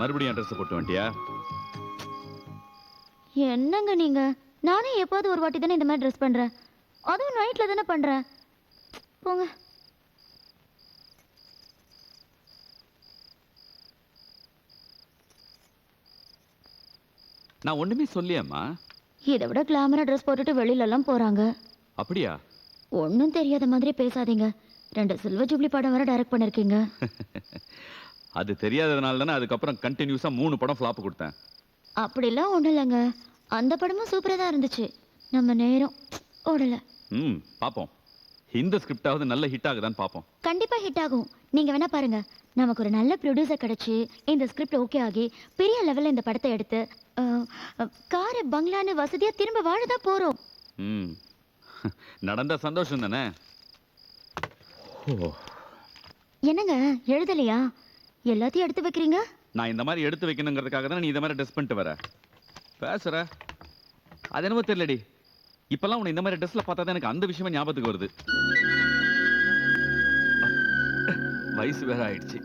மறுபடியும் அட்ரஸ் போட்டு வந்துட்டியா? என்னங்க நீங்க? நானே எப்போது ஒரு வாட்டி தானே இந்த மாதிரி ட்ரெஸ் பண்றேன், அதுவும் நைட்ல தானே பண்றேன். போங்க. நான் ஒண்ணுமே சொல்லியம்மா. இதை விட கிளாமரா ட்ரெஸ் போட்டுட்டு வெளியில எல்லாம் போறாங்க. அப்படியா? ஒன்னும் தெரியாத மாதிரி பேசாதீங்க. 2 சில்வர் ஜூப்ளி படம் வர டைரக்ட் பண்ணிருக்கீங்க. அது தெரியாததுனால தானே அதுக்கப்புறம் கண்டினியூஸா 3 படம் ஃப்ளாப் கொடுத்தேன். அப்படிலாம் ஒண்ணும் இல்லைங்க, அந்த படமும் சூப்பரா தான் இருந்துச்சு. நம்ம நேரம் ஓடல. பாப்போம். இந்த ஸ்கிரிப்டாவது நல்ல ஹிட் ஆகுதான்னு பாப்போம். கண்டிப்பா ஹிட் ஆகும். நீங்க வேணா பாருங்க. நமக்கு ஒரு நல்ல ப்ரொடியூசர் கிடைச்சி இந்த ஸ்கிரிப்ட் ஓகே ஆகி பெரிய லெவல்ல இந்த படத்தை எடுத்து காரு பங்களான்னு வசதியா திரும்ப வாழதான் போறோம். நடந்த சந்தோஷம் தானே. என்னங்க எழுதலையா? எல்லாத்தையும் எடுத்து வைக்கிறீங்க. நான் இந்த மாதிரி எடுத்து வைக்கணுங்கிறதுக்காக தான் நீ இந்த மாதிரி ட்ரெஸ் பண்ணிட்டு வர பேசுற. அது என்னவோ தெரியலடி, இப்பெல்லாம் உன்னை இந்த மாதிரி ட்ரெஸ்ல பார்த்தா தான் எனக்கு அந்த விஷயமே ஞாபகத்துக்கு வருது. வயசு வேற ஆயிடுச்சு.